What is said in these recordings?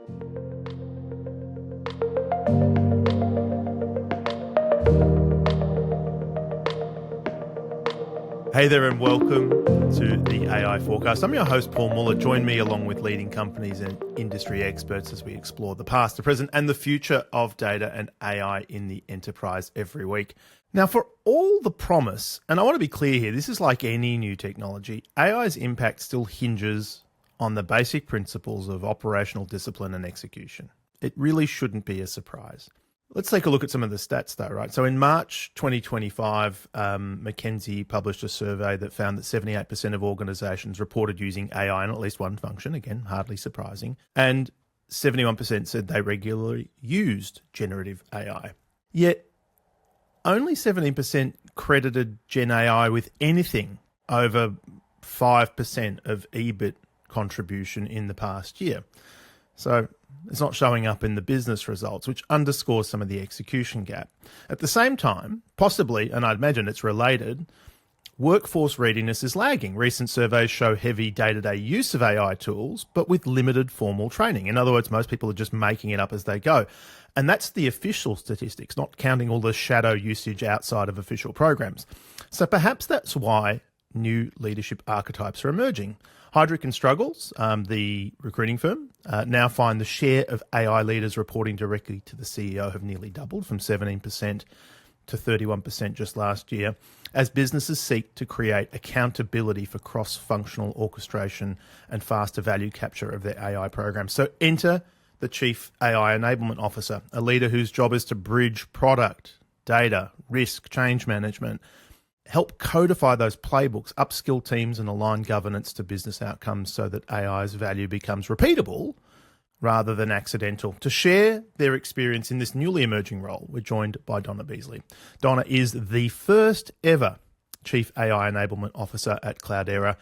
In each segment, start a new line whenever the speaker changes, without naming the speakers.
Hey there and welcome to the AI Forecast. I'm your host, Paul Muller. Join me along with leading companies and industry experts as we explore the past, the present and the future of data and AI in the enterprise every week. Now, for all the promise, and I want to be clear here, this is like any new technology, AI's impact still hinges on the basic principles of operational discipline and execution. It really shouldn't be a surprise. Let's take a look at some of the stats though, right? So in March 2025, McKinsey published a survey that found that 78% of organizations reported using AI in at least one function, again, hardly surprising, and 71% said they regularly used generative AI. Yet only 17% credited Gen AI with anything over 5% of EBIT contribution in the past year. So it's not showing up in the business results, which underscores some of the execution gap. At the same time, possibly, and I'd imagine it's related, workforce readiness is lagging. Recent surveys show heavy day-to-day use of AI tools, but with limited formal training. In other words, most people are just making it up as they go. And that's the official statistics, not counting all the shadow usage outside of official programs. So perhaps that's why new leadership archetypes are emerging. Heidrick and Struggles, the recruiting firm, now find the share of AI leaders reporting directly to the CEO have nearly doubled from 17% to 31% just last year, as businesses seek to create accountability for cross-functional orchestration and faster value capture of their AI programs. So enter the Chief AI Enablement Officer, a leader whose job is to bridge product, data, risk, change management, help codify those playbooks, upskill teams and align governance to business outcomes so that AI's value becomes repeatable rather than accidental. To share their experience in this newly emerging role, we're joined by Donna Beasley. Donna is the first ever Chief AI Enablement Officer at Cloudera,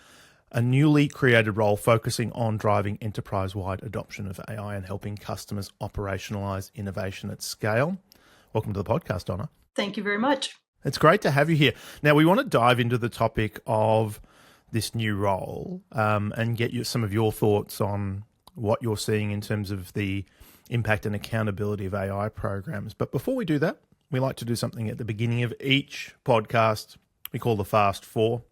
a newly created role focusing on driving enterprise-wide adoption of AI and helping customers operationalize innovation at scale. Welcome to the podcast, Donna.
Thank you very much.
It's great to have you here. Now, we want to dive into the topic of this new role and get you some of your thoughts on what you're seeing in terms of the impact and accountability of AI programs. But before we do that, we like to do something at the beginning of each podcast we call the Fast Four.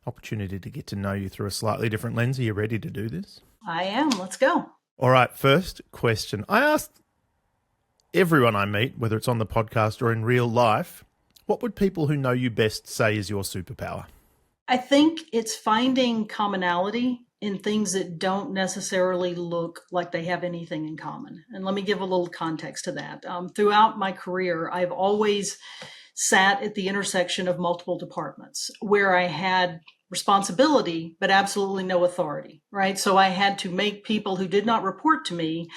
Opportunity to get to know you through a slightly different lens. Are you ready to do this?
I am. Let's go.
All right. First question. I asked everyone I meet, whether it's on the podcast or in real life, what would people who know you best say is your superpower?
I think it's finding commonality in things that don't necessarily look like they have anything in common. And let me give a little context to that. Throughout my career, I've always sat at the intersection of multiple departments where I had responsibility, but absolutely no authority, right? So I had to make people who did not report to me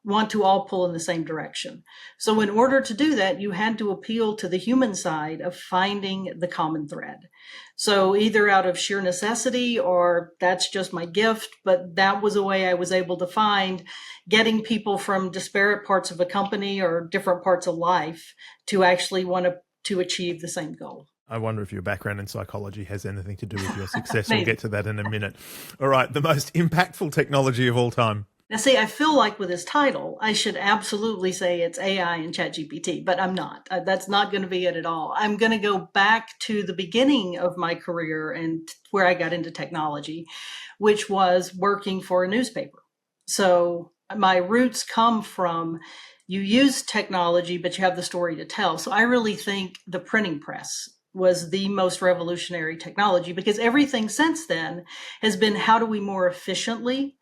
want to all pull in the same direction. So in order to do that, you had to appeal to the human side of finding the common thread. So either out of sheer necessity or that's just my gift, but that was a way I was able to find getting people from disparate parts of a company or different parts of life to actually want to achieve the same goal.
I wonder if your background in psychology has anything to do with your success. We'll get to that in a minute. All right, the most impactful technology of all time.
Now, see, I feel like with this title, I should absolutely say it's AI and ChatGPT, but I'm not. That's not going to be it at all. I'm going to go back to the beginning of my career and where I got into technology, which was working for a newspaper. So my roots come from you use technology, but you have the story to tell. So I really think the printing press was the most revolutionary technology because everything since then has been how do we more efficiently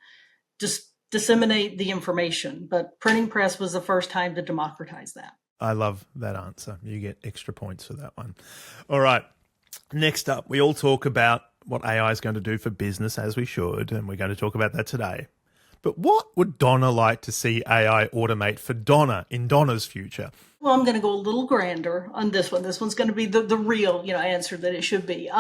just disseminate the information, but printing press was the first time to democratize that.
I love that answer. You get extra points for that one. All right. Next up, we all talk about what AI is going to do for business, as we should, and we're going to talk about that today. But what would Donna like to see AI automate for Donna in Donna's future?
Well, I'm going to go a little grander on this one. This one's going to be the real, answer that it should be.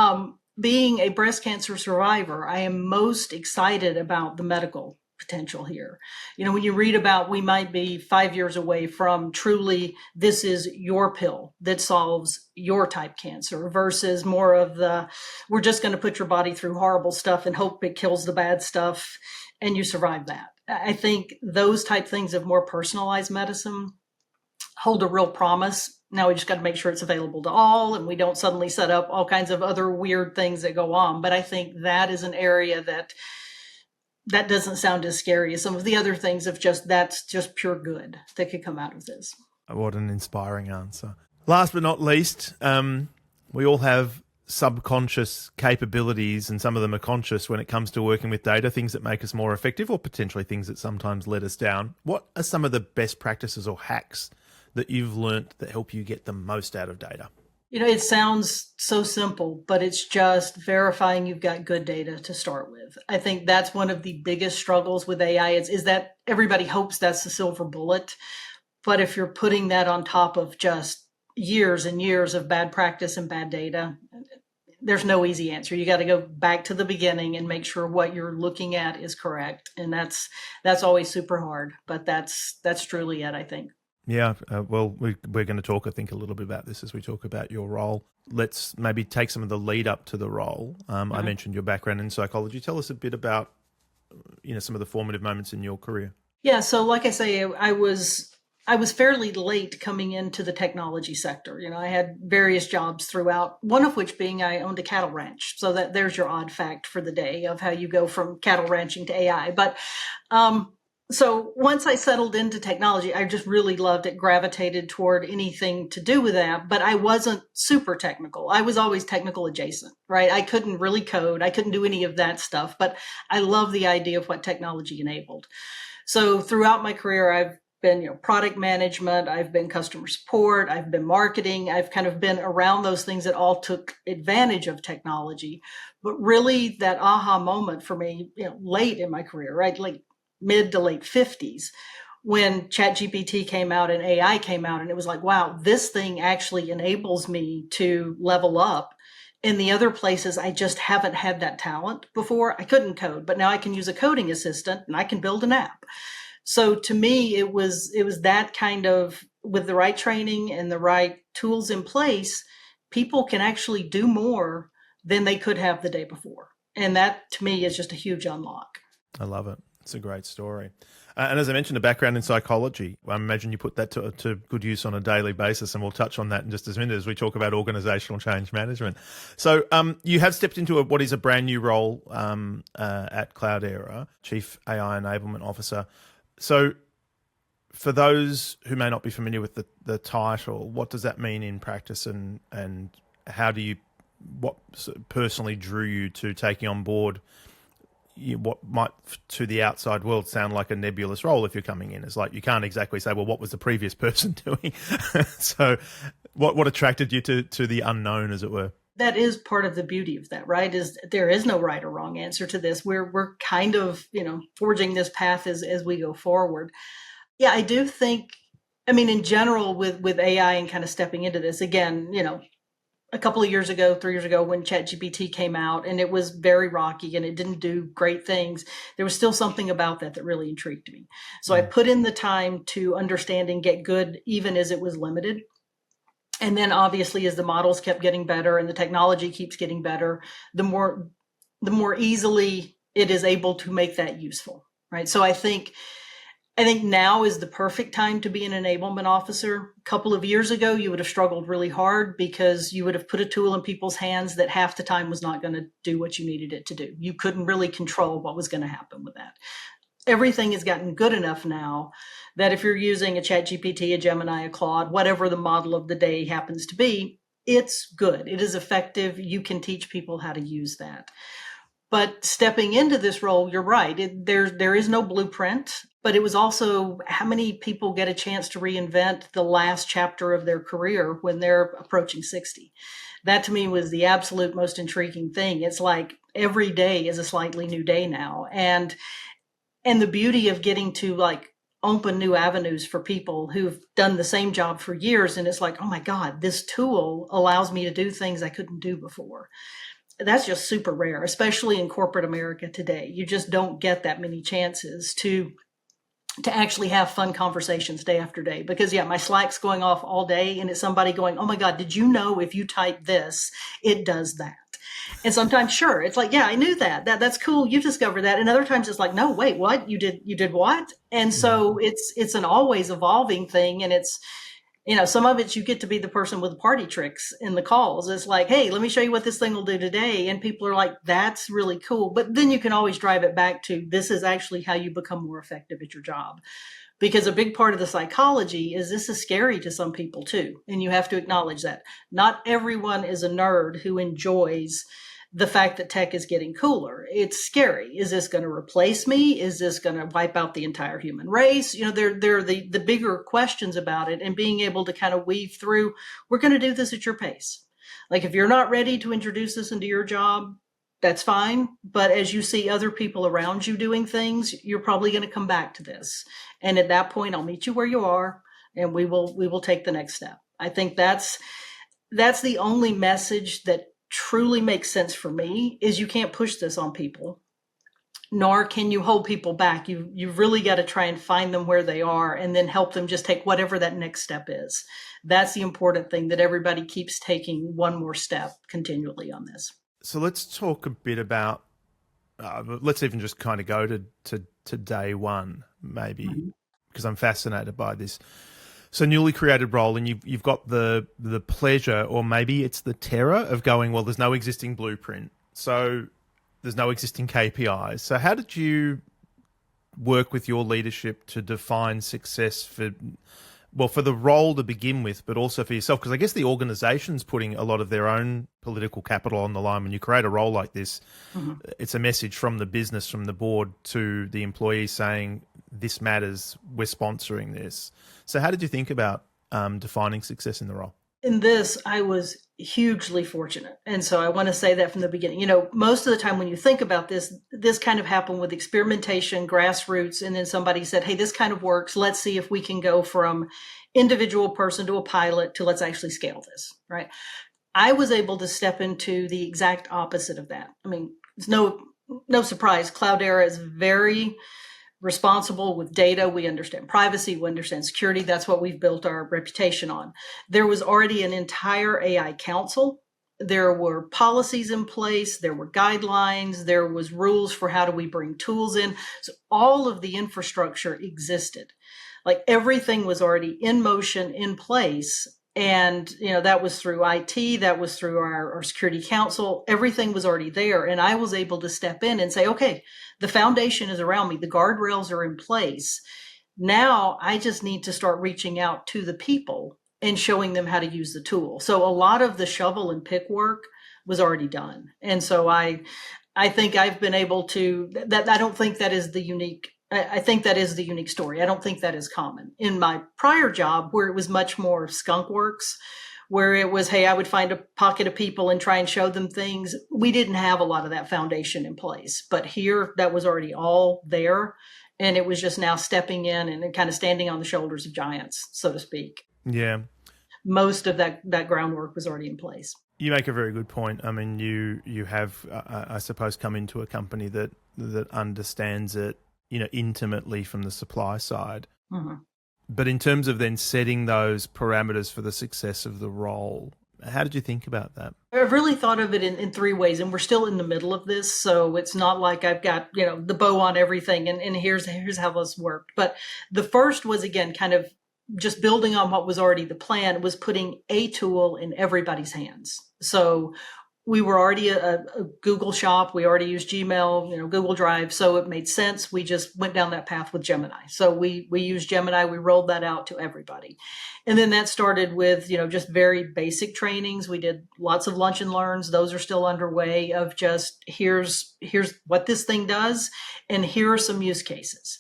Being a breast cancer survivor, I am most excited about the medical potential here. When you read about we might be 5 years away from truly this is your pill that solves your type cancer versus more of the we're just going to put your body through horrible stuff and hope it kills the bad stuff and you survive that. I think those type things of more personalized medicine hold a real promise. Now we just got to make sure it's available to all, and we don't suddenly set up all kinds of other weird things that go on. But I think that is an area that doesn't sound as scary as some of the other things of just that's just pure good that could come out of this.
What an inspiring answer. Last but not least, we all have subconscious capabilities, and some of them are conscious when it comes to working with data, things that make us more effective or potentially things that sometimes let us down. What are some of the best practices or hacks that you've learnt that help you get the most out of data?
It sounds so simple, but it's just verifying you've got good data to start with. I think that's one of the biggest struggles with AI is that everybody hopes that's the silver bullet. But if you're putting that on top of just years and years of bad practice and bad data, there's no easy answer. You got to go back to the beginning and make sure what you're looking at is correct. And that's always super hard, but that's truly it, I think.
Yeah, well, we're going to talk, I think, a little bit about this as we talk about your role. Let's maybe take some of the lead up to the role. I mentioned your background in psychology. Tell us a bit about, some of the formative moments in your career.
Yeah, so like I say, I was fairly late coming into the technology sector. I had various jobs throughout, one of which being I owned a cattle ranch. So there's your odd fact for the day of how you go from cattle ranching to AI. But so once I settled into technology, I just really loved it, gravitated toward anything to do with that, but I wasn't super technical. I was always technical adjacent, right? I couldn't really code. I couldn't do any of that stuff, but I love the idea of what technology enabled. So throughout my career, I've been, product management, I've been customer support, I've been marketing, I've kind of been around those things that all took advantage of technology. But really that aha moment for me, late in my career, right? Like mid to late 50s, when ChatGPT came out and AI came out, and it was like, wow, this thing actually enables me to level up. In the other places, I just haven't had that talent before. I couldn't code, but now I can use a coding assistant and I can build an app. So to me, it was that kind of, with the right training and the right tools in place, people can actually do more than they could have the day before. And that to me is just a huge unlock.
I love it. It's a great story. And as I mentioned, a background in psychology. I imagine you put that to good use on a daily basis, and we'll touch on that in just a minute as we talk about organizational change management. So you have stepped into what is a brand new role at Cloudera, Chief AI Enablement Officer. So for those who may not be familiar with the title, what does that mean in practice, and what personally drew you to taking on board what might to the outside world sound like a nebulous role if you're coming in? It's like you can't exactly say, well, what was the previous person doing? So what attracted you to the unknown, as it were?
That is part of the beauty of that, right? Is there is no right or wrong answer to this. We're kind of, forging this path as we go forward. Yeah, I do think, in general with AI and kind of stepping into this again, a couple of years ago, 3 years ago, when ChatGPT came out and it was very rocky and it didn't do great things, there was still something about that really intrigued me. So I put in the time to understand and get good, even as it was limited. And then obviously, as the models kept getting better and the technology keeps getting better, the more easily it is able to make that useful, right? So I think now is the perfect time to be an enablement officer. A couple of years ago, you would have struggled really hard because you would have put a tool in people's hands that half the time was not going to do what you needed it to do. You couldn't really control what was going to happen with that. Everything has gotten good enough now that if you're using a ChatGPT, a Gemini, a Claude, whatever the model of the day happens to be, it's good. It is effective. You can teach people how to use that. But stepping into this role, you're right. There is no blueprint, but it was also how many people get a chance to reinvent the last chapter of their career when they're approaching 60. That to me was the absolute most intriguing thing. It's like every day is a slightly new day now. And the beauty of getting to open new avenues for people who've done the same job for years. And it's like, oh my God, this tool allows me to do things I couldn't do before. That's just super rare, especially in corporate America today. You just don't get that many chances to actually have fun conversations day after day. Because my Slack's going off all day and it's somebody going, oh my God, did you know if you type this, it does that? And sometimes, sure, it's like, yeah, I knew that. That's cool. You discovered that. And other times it's like, no, wait, what? You did what? And so it's an always evolving thing. And it's, some of it you get to be the person with the party tricks in the calls. It's like, hey, let me show you what this thing will do today. And people are like, that's really cool. But then you can always drive it back to this is actually how you become more effective at your job. Because a big part of the psychology is this is scary to some people too. And you have to acknowledge that. Not everyone is a nerd who enjoys the fact that tech is getting cooler. It's scary. Is this going to replace me? Is this going to wipe out the entire human race? There are the bigger questions about it, and being able to kind of weave through, we're going to do this at your pace. Like if you're not ready to introduce this into your job, that's fine. But as you see other people around you doing things, you're probably going to come back to this. And at that point, I'll meet you where you are, and we will take the next step. I think that's the only message that truly makes sense for me, is you can't push this on people, nor can you hold people back. You've really got to try and find them where they are and then help them just take whatever that next step is. That's the important thing, that everybody keeps taking one more step continually on this.
So let's talk a bit about, let's even just kind of go to day one, maybe, because I'm fascinated by this. So newly created role, and you've got the pleasure, or maybe it's the terror of going, well, there's no existing blueprint, so there's no existing KPIs. So how did you work with your leadership to define success for the role to begin with, but also for yourself? Because I guess the organization's putting a lot of their own political capital on the line. When you create a role like this, it's a message from the business, from the board to the employees saying, this matters, we're sponsoring this. So how did you think about defining success in the role?
In this, I was hugely fortunate. And so I want to say that from the beginning. Most of the time when you think about this kind of happened with experimentation, grassroots, and then somebody said, hey, this kind of works. Let's see if we can go from individual person to a pilot to let's actually scale this, right? I was able to step into the exact opposite of that. I mean, it's no surprise. Cloudera is very responsible with data. We understand privacy, we understand security. That's what we've built our reputation on. There was already an entire AI council. There were policies in place, there were guidelines, there was rules for how do we bring tools in. So all of the infrastructure existed. Like everything was already in motion, in place. And, that was through IT, that was through our security council. Everything was already there. And I was able to step in and say, okay, the foundation is around me. The guardrails are in place. Now I just need to start reaching out to the people and showing them how to use the tool. So a lot of the shovel and pick work was already done. And so I think I've been able to, that I don't think that is the unique, I think that is the unique story. I don't think that is common. In my prior job, where it was much more skunk works, where it was, hey, I would find a pocket of people and try and show them things, we didn't have a lot of that foundation in place. But here, that was already all there. And it was just now stepping in and kind of standing on the shoulders of giants, so to speak.
Yeah.
Most of that groundwork was already in place.
You make a very good point. I mean, you have, I suppose, come into a company that understands it, intimately from the supply side. But in terms of then setting those parameters for the success of the role, how did you think about that?
I've really thought of it in three ways, and we're still in the middle of this. So it's not like I've got, the bow on everything and here's how this worked. But the first was, again, kind of just building on what was already the plan, was putting a tool in everybody's hands. So we were already a Google shop. We already used Gmail, Google Drive. So it made sense. We just went down that path with Gemini. So we used Gemini. We rolled that out to everybody. And then that started with, just very basic trainings. We did lots of lunch and learns. Those are still underway, of just here's what this thing does. And here are some use cases,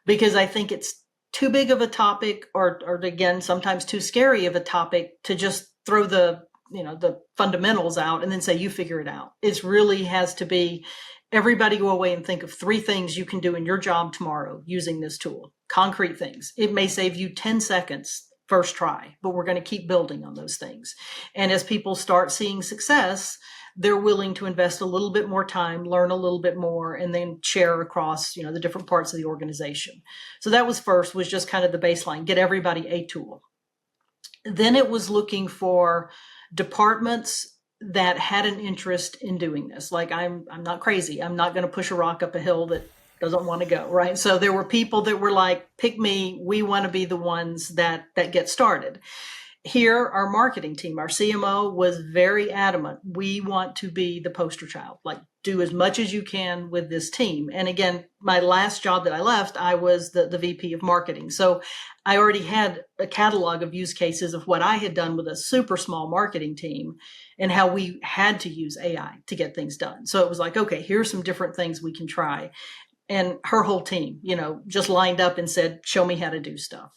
because I think it's too big of a topic, or again, sometimes too scary of a topic to just throw the fundamentals out and then say, you figure it out. It really has to be, everybody go away and think of 3 things you can do in your job tomorrow using this tool. Concrete things. It may save you 10 seconds first try, but we're going to keep building on those things. And as people start seeing success, they're willing to invest a little bit more time, learn a little bit more, and then share across, the different parts of the organization. So that was just kind of the baseline, get everybody a tool. Then it was looking for departments that had an interest in doing this. Like I'm not crazy. I'm not going to push a rock up a hill that doesn't want to go, right? So there were people that were like, pick me, we want to be the ones that get started. Here, our marketing team, our CMO was very adamant. We want to be the poster child, like do as much as you can with this team. And again, my last job that I left, I was the VP of marketing. So I already had a catalog of use cases of what I had done with a super small marketing team and how we had to use AI to get things done. So it was like, okay, here's some different things we can try. And her whole team, just lined up and said, show me how to do stuff.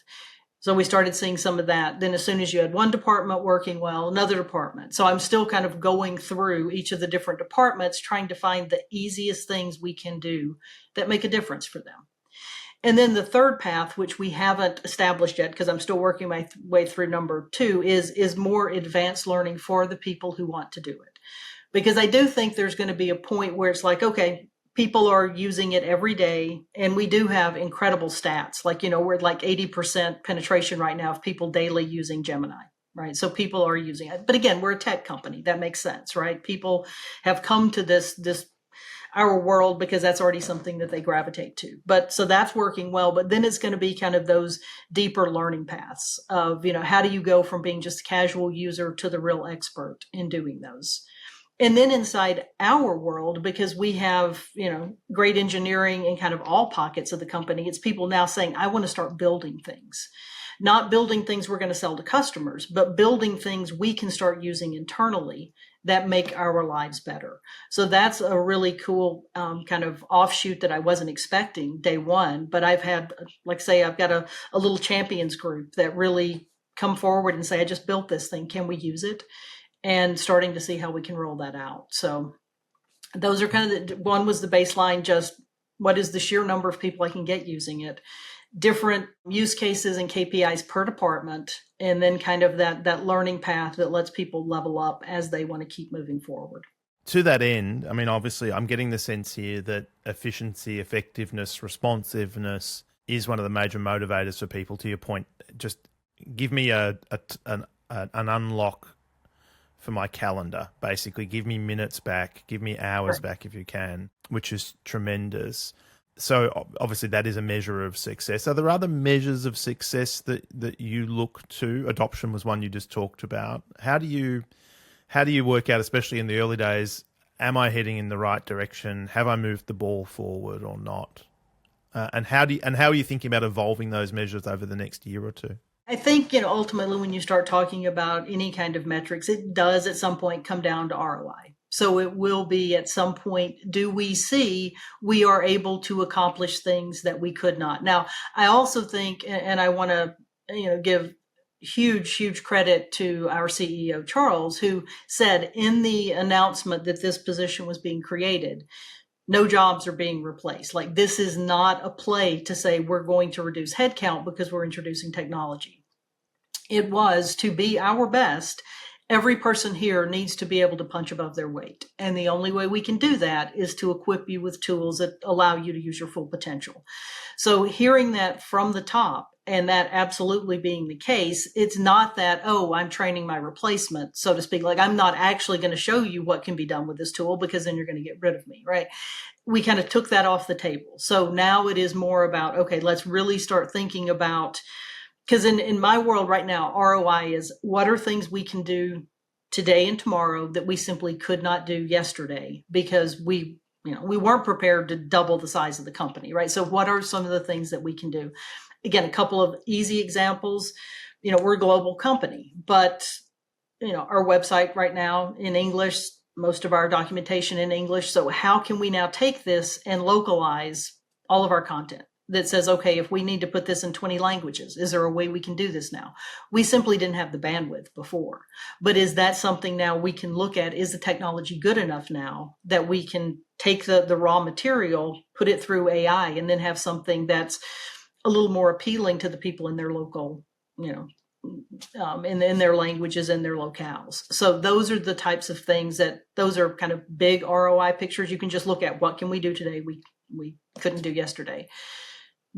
So we started seeing some of that. Then as soon as you had one department working well, another department. So I'm still kind of going through each of the different departments, trying to find the easiest things we can do that make a difference for them. And then the third path, which we haven't established yet, because I'm still working my way through number 2, is more advanced learning for the people who want to do it. Because I do think there's going to be a point where it's like, okay, people are using it every day, and we do have incredible stats. Like, we're at like 80% penetration right now of people daily using Gemini, right? So people are using it. But again, we're a tech company. That makes sense, right? People have come to this our world because that's already something that they gravitate to. But so that's working well. But then it's going to be kind of those deeper learning paths of, how do you go from being just a casual user to the real expert in doing those? And then inside our world, because we have, great engineering in kind of all pockets of the company, it's people now saying, I want to start building things. Not building things we're going to sell to customers, but building things we can start using internally that make our lives better. So that's a really cool kind of offshoot that I wasn't expecting day one. But I've had, like say, I've got a little champions group that really come forward and say, I just built this thing. Can we use it? And starting to see how we can roll that out. So those are kind of one was the baseline, just what is the sheer number of people I can get using it, different use cases and KPIs per department, and then kind of that learning path that lets people level up as they want to keep moving forward.
To that end, I mean, obviously, I'm getting the sense here that efficiency, effectiveness, responsiveness is one of the major motivators for people. To your point, just give me an unlock for my calendar. Basically, give me minutes back, give me hours back if you can, which is tremendous. So obviously that is a measure of success. Are there other measures of success that you look to? Adoption was one you just talked about. How do you work out, especially in the early days, am I heading in the right direction? Have I moved the ball forward or not? And how are you thinking about evolving those measures over the next year or two?
I think, ultimately when you start talking about any kind of metrics, it does at some point come down to ROI. So it will be at some point, do we see we are able to accomplish things that we could not? Now, I also think, and I want to, give huge credit to our CEO, Charles, who said in the announcement that this position was being created, no jobs are being replaced. Like, this is not a play to say we're going to reduce headcount because we're introducing technology. It was to be our best. Every person here needs to be able to punch above their weight. And the only way we can do that is to equip you with tools that allow you to use your full potential. So hearing that from the top, and that absolutely being the case, it's not that, oh, I'm training my replacement, so to speak. Like, I'm not actually going to show you what can be done with this tool because then you're going to get rid of me, right? We kind of took that off the table. So now it is more about, okay, let's really start thinking about, because in my world right now, ROI is what are things we can do today and tomorrow that we simply could not do yesterday because we weren't prepared to double the size of the company, right? So what are some of the things that we can do? Again, a couple of easy examples. We're a global company, but our website right now in English, most of our documentation in English. So how can we now take this and localize all of our content that says, okay, if we need to put this in 20 languages, is there a way we can do this now? We simply didn't have the bandwidth before. But is that something now we can look at? Is the technology good enough now that we can take the raw material, put it through AI, and then have something that's a little more appealing to the people in their local, in their languages and their locales. So those are the types of things those are kind of big ROI pictures. You can just look at what can we do today we couldn't do yesterday.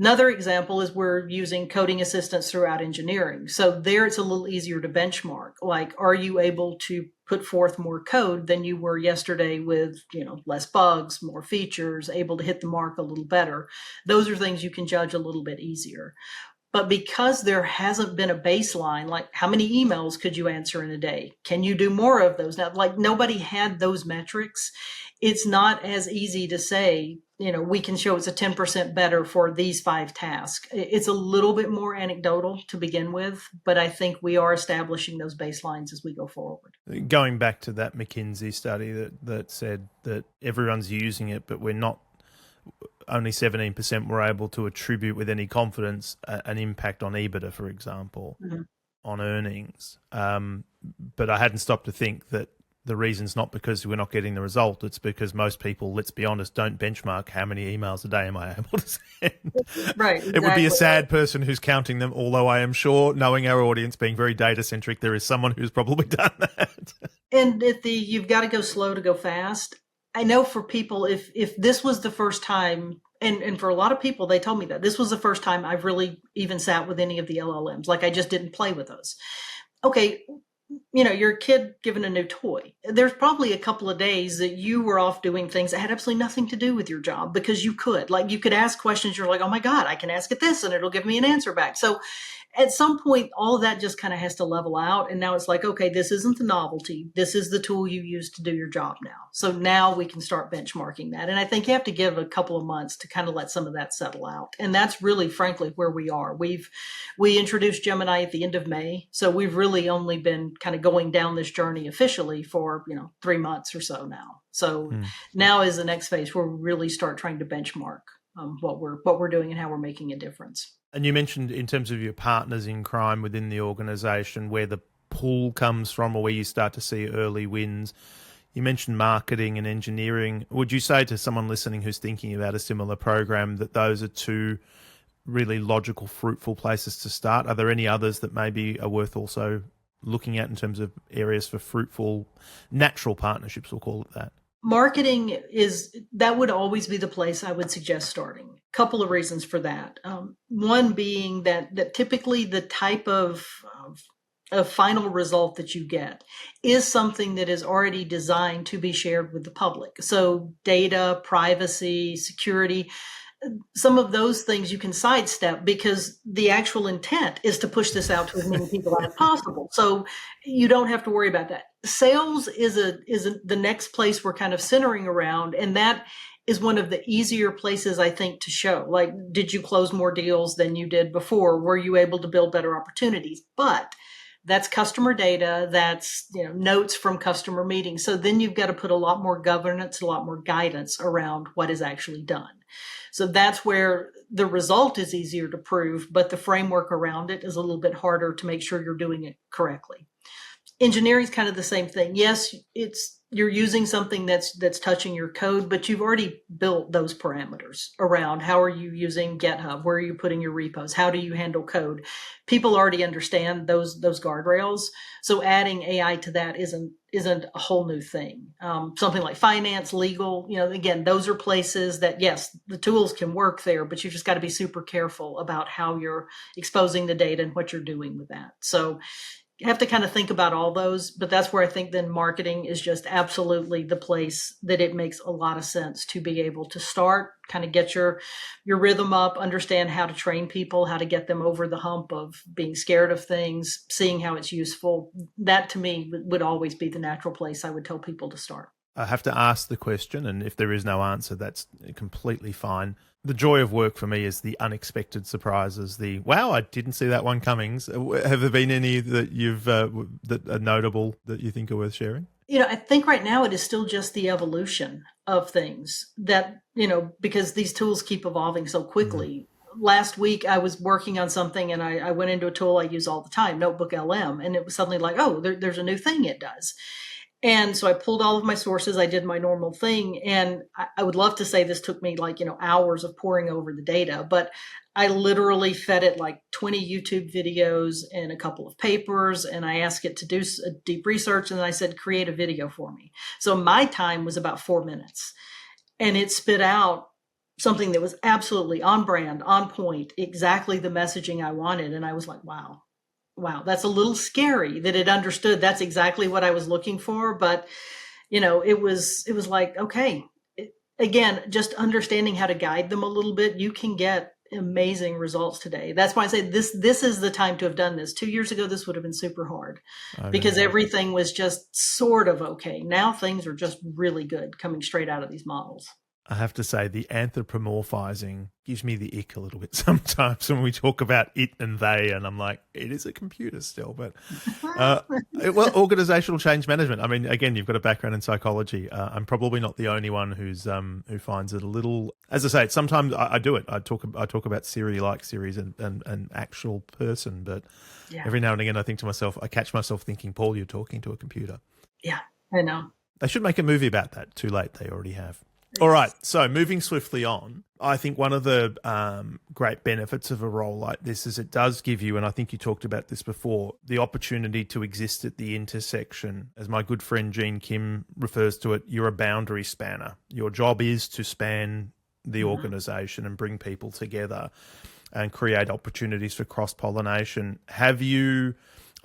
Another example is we're using coding assistants throughout engineering. So there it's a little easier to benchmark. Like, are you able to put forth more code than you were yesterday with, less bugs, more features, able to hit the mark a little better? Those are things you can judge a little bit easier. But because there hasn't been a baseline, like how many emails could you answer in a day? Can you do more of those? Now, like nobody had those metrics. It's not as easy to say, we can show it's a 10% better for these 5 tasks. It's a little bit more anecdotal to begin with, but I think we are establishing those baselines as we go forward.
Going back to that McKinsey study that said that everyone's using it, but only 17% were able to attribute with any confidence an impact on EBITDA, for example, on earnings. But I hadn't stopped to think that the reason's not because we're not getting the result. It's because most people, let's be honest, don't benchmark how many emails a day am I able to send.
Right. Exactly.
It would be a sad person who's counting them, although I am sure, knowing our audience, being very data-centric, there is someone who's probably done that.
And you've got to go slow to go fast. I know for people, if this was the first time, and for a lot of people, they told me that this was the first time I've really even sat with any of the LLMs. Like I just didn't play with those. Okay, you're a kid given a new toy. There's probably a couple of days that you were off doing things that had absolutely nothing to do with your job because you could. Like you could ask questions, you're like, oh my God, I can ask it this and it'll give me an answer back. So at some point, all of that just kind of has to level out. And now it's like, okay, this isn't the novelty. This is the tool you use to do your job now. So now we can start benchmarking that. And I think you have to give a couple of months to kind of let some of that settle out. And that's really, frankly, where we are. We introduced Gemini at the end of May. So we've really only been kind of going down this journey officially for, 3 months or so now. So now is the next phase where we really start trying to benchmark what we're doing and how we're making a difference.
And you mentioned in terms of your partners in crime within the organisation, where the pull comes from or where you start to see early wins. You mentioned marketing and engineering. Would you say to someone listening who's thinking about a similar program that those are 2 really logical, fruitful places to start? Are there any others that maybe are worth also looking at in terms of areas for fruitful, natural partnerships, we'll call it that?
Marketing that would always be the place I would suggest starting. Couple of reasons for that. One being that typically the type of final result that you get is something that is already designed to be shared with the public. So data, privacy, security, some of those things you can sidestep because the actual intent is to push this out to as many people as possible. So you don't have to worry about that. Sales is the next place we're kind of centering around, and that is one of the easier places I think to show. Like, did you close more deals than you did before? Were you able to build better opportunities? But that's customer data. That's notes from customer meetings. So then you've got to put a lot more governance, a lot more guidance around what is actually done. So that's where the result is easier to prove, but the framework around it is a little bit harder to make sure you're doing it correctly. Engineering is kind of the same thing. Yes, you're using something that's touching your code, but you've already built those parameters around how are you using GitHub, where are you putting your repos, how do you handle code. People already understand those guardrails. So adding AI to that isn't a whole new thing. Something like finance, legal, again, those are places that, yes, the tools can work there, but you've just got to be super careful about how you're exposing the data and what you're doing with that. So you have to kind of think about all those, but that's where I think then marketing is just absolutely the place that it makes a lot of sense to be able to start, kind of get your rhythm up, understand how to train people, how to get them over the hump of being scared of things, seeing how it's useful. That to me would always be the natural place I would tell people to start.
I have to ask the question, and if there is no answer, that's completely fine. The joy of work for me is the unexpected surprises, wow, I didn't see that one coming. So have there been any that you've that are notable that you think are worth sharing?
I think right now it is still just the evolution of things that, because these tools keep evolving so quickly. Last week I was working on something and I went into a tool I use all the time, Notebook LM, and it was suddenly like, oh, there's a new thing it does. And so I pulled all of my sources. I did my normal thing. And I would love to say this took me hours of poring over the data, but I literally fed it 20 YouTube videos and a couple of papers. And I asked it to do a deep research. And then I said, create a video for me. So my time was about 4 minutes, and it spit out something that was absolutely on brand, on point, exactly the messaging I wanted. And I was like, wow, that's a little scary that it understood that's exactly what I was looking for. But, it was like, okay, again, just understanding how to guide them a little bit, you can get amazing results today. That's why I say this is the time to have done this. 2 years ago, this would have been super hard because everything was just sort of okay. Now things are just really good coming straight out of these models.
I have to say, the anthropomorphizing gives me the ick a little bit sometimes when we talk about it and they, and I'm like, it is a computer still. But well, organizational change management. I mean, again, you've got a background in psychology. I'm probably not the only one who finds it a little. As I say, sometimes I do it. I talk about Siri-like series and actual person, but every now and again, I think to myself, I catch myself thinking, Paul, you're talking to a computer.
Yeah, I know.
They should make a movie about that. Too late. They already have. All right. So moving swiftly on, I think one of the great benefits of a role like this is it does give you, and I think you talked about this before, the opportunity to exist at the intersection. As my good friend Gene Kim refers to it, you're a boundary spanner. Your job is to span the organization and bring people together and create opportunities for cross-pollination. Have you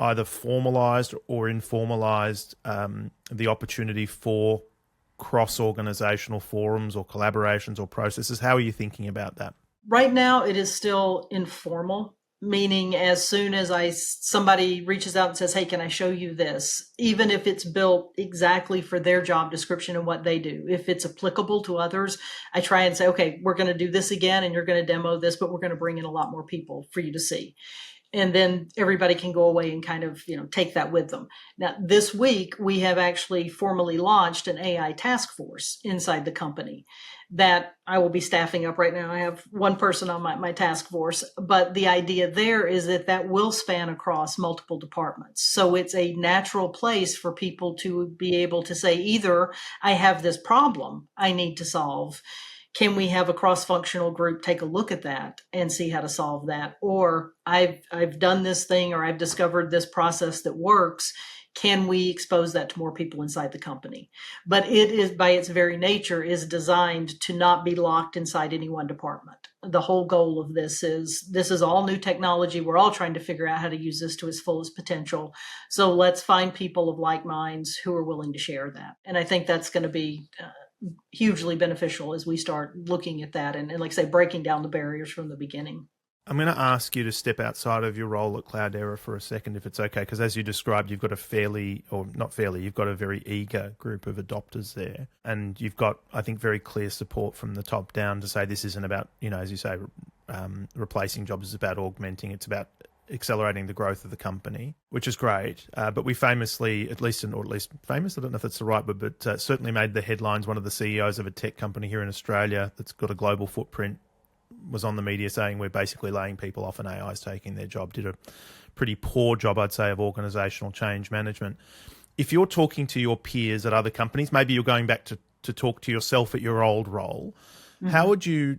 either formalized or informalized the opportunity for cross-organizational forums or collaborations or processes? How are you thinking about that?
Right now, it is still informal, meaning as soon as somebody reaches out and says, hey, can I show you this? Even if it's built exactly for their job description and what they do, if it's applicable to others, I try and say, okay, we're going to do this again and you're going to demo this, but we're going to bring in a lot more people for you to see. And then everybody can go away and kind of, take that with them. Now, this week, we have actually formally launched an AI task force inside the company that I will be staffing up right now. I have one person on my task force, but the idea there is that will span across multiple departments. So it's a natural place for people to be able to say, either I have this problem I need to solve. Can we have a cross-functional group take a look at that and see how to solve that? Or I've done this thing, or I've discovered this process that works. Can we expose that to more people inside the company? But it is, by its very nature, is designed to not be locked inside any one department. The whole goal of this is all new technology. We're all trying to figure out how to use this to its fullest potential. So let's find people of like minds who are willing to share that. And I think that's going to be hugely beneficial as we start looking at that and like I say, breaking down the barriers from the beginning.
I'm going to ask you to step outside of your role at Cloudera for a second, if it's okay, because as you described, you've got you've got a very eager group of adopters there, and you've got, I think, very clear support from the top down to say this isn't about, as you say, replacing jobs. It's about augmenting. It's about accelerating the growth of the company, which is great. But we famously, at least famous, I don't know if that's the right word, but certainly made the headlines. One of the CEOs of a tech company here in Australia that's got a global footprint was on the media saying we're basically laying people off and AI is taking their job. Did a pretty poor job, I'd say, of organizational change management. If you're talking to your peers at other companies, maybe you're going back to talk to yourself at your old role, how would you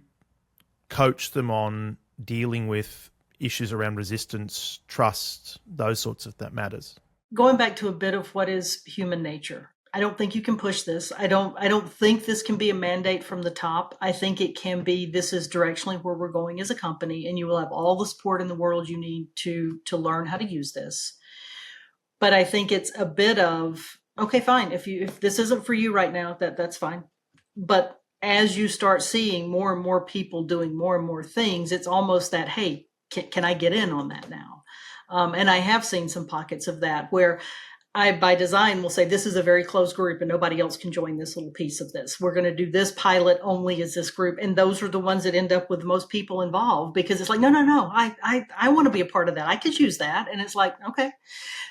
coach them on dealing with issues around resistance, trust, those sorts of that matters?
Going back to a bit of what is human nature. I don't think you can push this. I don't think this can be a mandate from the top. I think it can be, this is directionally where we're going as a company, and you will have all the support in the world you need to learn how to use this. But I think it's a bit of, okay, fine. If this isn't for you right now, that's fine. But as you start seeing more and more people doing more and more things, it's almost that, hey, can I get in on that now? And I have seen some pockets of that where I, by design, will say this is a very closed group and nobody else can join this little piece of this. We're going to do this pilot only as this group. And those are the ones that end up with the most people involved, because it's like, no, I want to be a part of that. I could use that. And it's like, okay.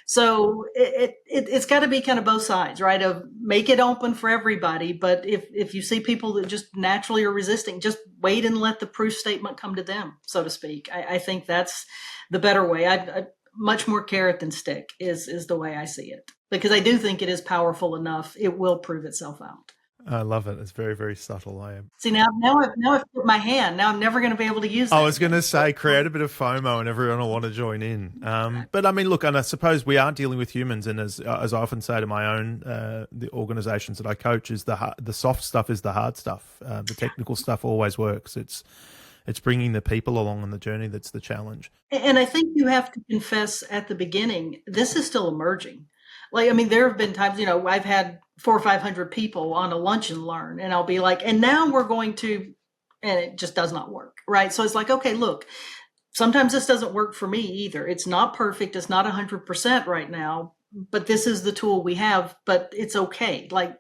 So it's got to be kind of both sides, right? Of make it open for everybody. But if you see people that just naturally are resisting, just wait and let the proof statement come to them, so to speak. I think that's the better way. I much more carrot than stick is the way I see it, because I do think it is powerful enough. It will prove itself out.
I love it. It's very, very subtle. I am.
See, now I've put my hand. Now I'm never going to be able to use that
I was going
again.
to say, create a bit of FOMO, and everyone will want to join in.
Exactly.
But I mean, look, and I suppose we are dealing with humans, and as I often say to my own the organisations that I coach, is the soft stuff is the hard stuff. The technical stuff always works. It's bringing the people along on the journey that's the challenge.
And I think you have to confess at the beginning, this is still emerging. Like, I mean, there have been times, I've had 400 or 500 people on a lunch and learn, and I'll be like, and now we're going to, and it just does not work, right? So it's like, okay, look, sometimes this doesn't work for me either. It's not perfect. It's not 100% right now, but this is the tool we have, but it's okay. Like,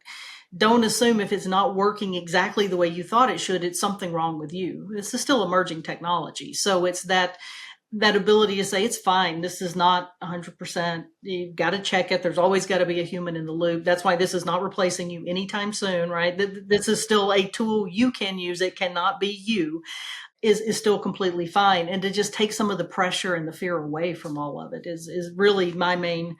don't assume if it's not working exactly the way you thought it should, it's something wrong with you. This is still emerging technology. So it's that ability to say, it's fine. This is not 100%. You've got to check it. There's always got to be a human in the loop. That's why this is not replacing you anytime soon, right? This is still a tool you can use. It cannot be you. Is still completely fine. And to just take some of the pressure and the fear away from all of it is really my main.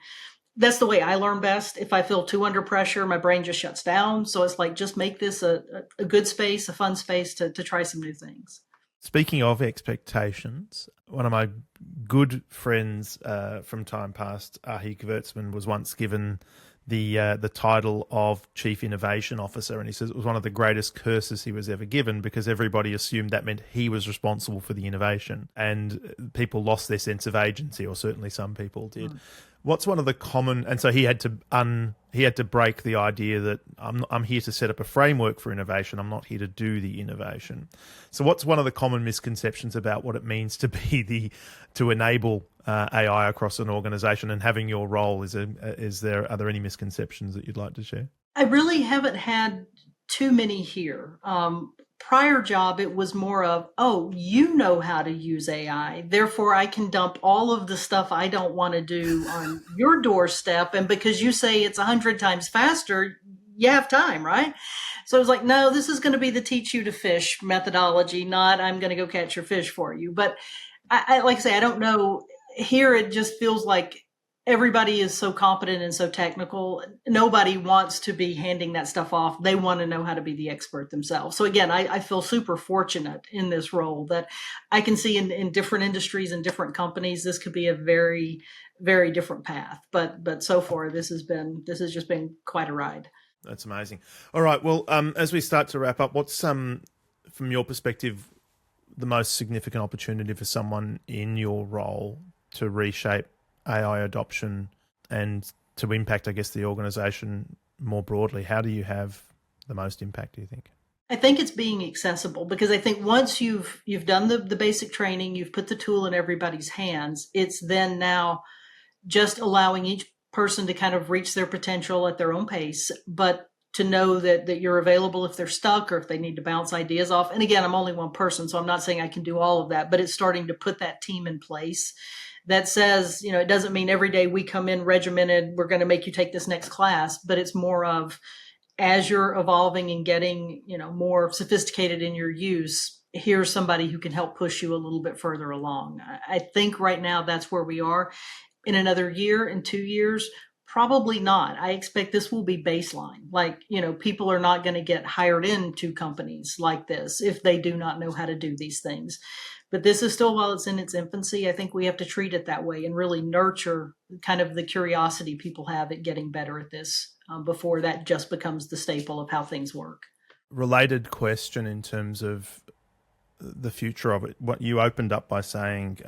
That's the way I learn best. If I feel too under pressure, my brain just shuts down. So it's like, just make this a good space, a fun space to try some new things.
Speaking of expectations, one of my good friends from time past, Ahi Gewurtzman, was once given the title of Chief Innovation Officer, and he says it was one of the greatest curses he was ever given, because everybody assumed that meant he was responsible for the innovation, and people lost their sense of agency, or certainly some people did. What's one of the common, and so he had to break the idea that I'm here to set up a framework for innovation. I'm not here to do the innovation. So what's one of the common misconceptions about what it means to be to enable AI across an organization, and having your role? Are there any misconceptions that you'd like to share?
I really haven't had too many here. Prior job, it was more of, oh, you know how to use AI, therefore I can dump all of the stuff I don't want to do on your doorstep. And because you say it's 100 times faster, you have time, right? So it's like, no, this is going to be the teach you to fish methodology, not I'm going to go catch your fish for you. But I like I say, I don't know. Here it just feels like everybody is so competent and so technical. Nobody wants to be handing that stuff off. They want to know how to be the expert themselves. So again, I feel super fortunate in this role that I can see in different industries and different companies, this could be a very, very different path. But so far, this has just been quite a ride.
That's amazing. All right. Well, as we start to wrap up, what's from your perspective the most significant opportunity for someone in your role to reshape AI adoption and to impact, I guess, the organization more broadly? How do you have the most impact, do you think?
I think it's being accessible, because I think once you've done the basic training, you've put the tool in everybody's hands, it's then now just allowing each person to kind of reach their potential at their own pace, but to know that you're available if they're stuck or if they need to bounce ideas off. And again, I'm only one person, so I'm not saying I can do all of that, but it's starting to put that team in place that says, it doesn't mean every day we come in regimented, we're going to make you take this next class, but it's more of, as you're evolving and getting, more sophisticated in your use, here's somebody who can help push you a little bit further along. I think right now that's where we are. In another year, in 2 years, probably not. I expect this will be baseline. Like, people are not going to get hired into companies like this if they do not know how to do these things. But this is still, while it's in its infancy, I think we have to treat it that way and really nurture kind of the curiosity people have at getting better at this before that just becomes the staple of how things work.
Related question in terms of the future of it. What you opened up by saying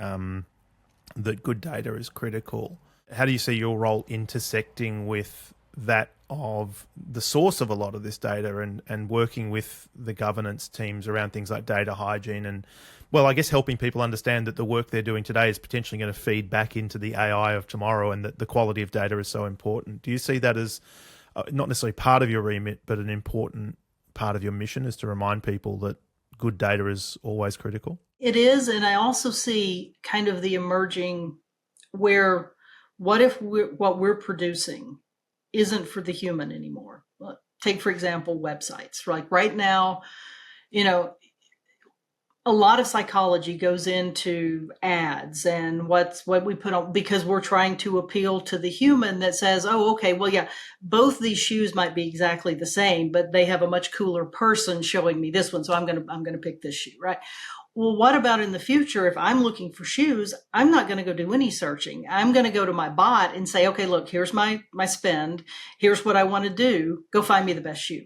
that good data is critical. How do you see your role intersecting with that of the source of a lot of this data, and working with the governance teams around things like data hygiene and, well, I guess helping people understand that the work they're doing today is potentially going to feed back into the AI of tomorrow, and that the quality of data is so important? Do you see that as not necessarily part of your remit, but an important part of your mission, is to remind people that good data is always critical?
It is. And I also see kind of the emerging where, what if what we're producing isn't for the human anymore? Take, for example, websites. Like right now, A lot of psychology goes into ads and what we put on, because we're trying to appeal to the human that says, oh, okay, well, yeah, both these shoes might be exactly the same, but they have a much cooler person showing me this one, so I'm gonna pick this shoe, right? Well, what about in the future? If I'm looking for shoes, I'm not going to go do any searching. I'm going to go to my bot and say, okay, look, here's my spend. Here's what I want to do. Go find me the best shoe.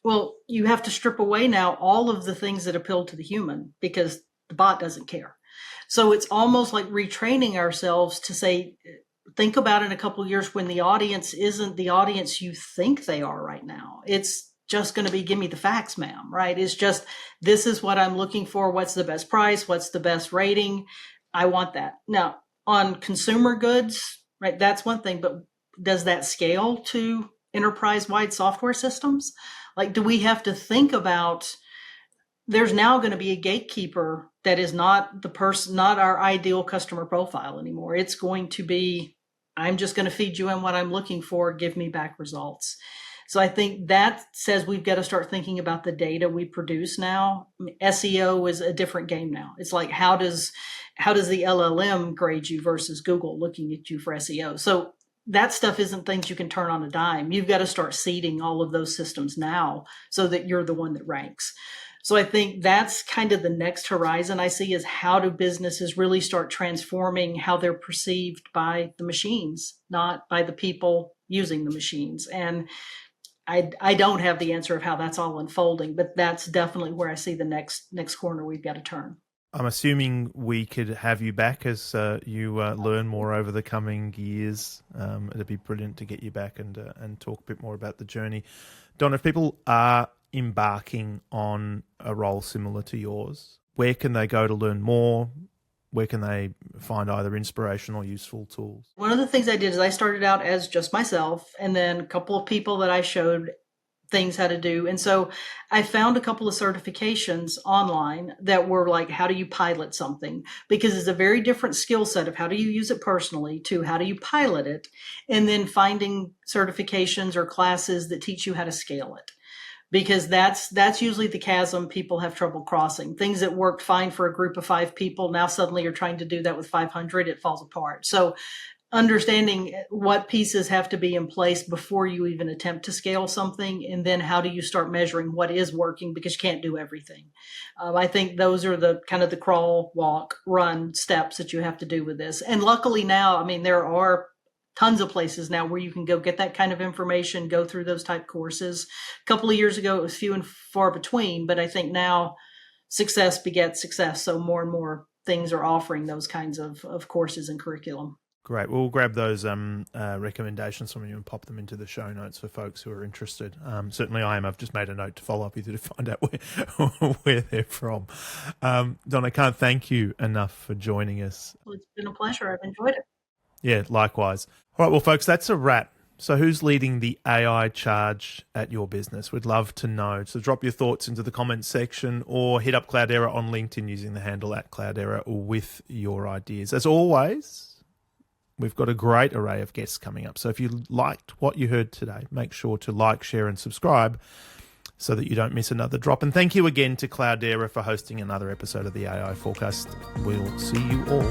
Well, you have to strip away now all of the things that appeal to the human because the bot doesn't care. So it's almost like retraining ourselves to say, think about in a couple of years when the audience isn't the audience you think they are right now. It's just going to be, give me the facts, ma'am, right? It's just, this is what I'm looking for. What's the best price? What's the best rating? I want that. Now, on consumer goods, right, that's one thing, but does that scale to enterprise-wide software systems? Like, do we have to think about, there's now going to be a gatekeeper that is not the person, not our ideal customer profile anymore. It's going to be, I'm just going to feed you in what I'm looking for, give me back results. So I think that says we've got to start thinking about the data we produce now. I mean, SEO is a different game now. It's like, how does the LLM grade you versus Google looking at you for SEO? So that stuff isn't things you can turn on a dime. You've got to start seeding all of those systems now so that you're the one that ranks. So I think that's kind of the next horizon I see, is how do businesses really start transforming how they're perceived by the machines, not by the people using the machines. And I don't have the answer of how that's all unfolding, but that's definitely where I see the next corner we've got to turn.
I'm assuming we could have you back as you learn more over the coming years. It'd be brilliant to get you back and talk a bit more about the journey. Donna, if people are embarking on a role similar to yours, where can they go to learn more? Where can they find either inspiration or useful tools?
One of the things I did is I started out as just myself, and then a couple of people that I showed things how to do. And so I found a couple of certifications online that were like, how do you pilot something? Because it's a very different skill set of how do you use it personally to how do you pilot it, and then finding certifications or classes that teach you how to scale it. Because that's usually the chasm people have trouble crossing. Things that worked fine for a group of 5 people, now suddenly you're trying to do that with 500, it falls apart. So understanding what pieces have to be in place before you even attempt to scale something, and then how do you start measuring what is working, because you can't do everything. I think those are the kind of the crawl, walk, run steps that you have to do with this. And luckily now, I mean, there are tons of places now where you can go get that kind of information, go through those type courses. A couple of years ago, it was few and far between, but I think now success begets success. So more and more things are offering those kinds of courses and curriculum.
Great. We'll grab those recommendations from you and pop them into the show notes for folks who are interested. Certainly I am. I've just made a note to follow up with you to find out where they're from. Don, I can't thank you enough for joining us.
Well, it's been a pleasure. I've enjoyed it.
Yeah, likewise. All right, well, folks, that's a wrap. So who's leading the AI charge at your business? We'd love to know. So drop your thoughts into the comments section or hit up Cloudera on LinkedIn using the handle @Cloudera with your ideas. As always, we've got a great array of guests coming up. So if you liked what you heard today, make sure to like, share, and subscribe so that you don't miss another drop. And thank you again to Cloudera for hosting another episode of the AI Forecast. We'll see you all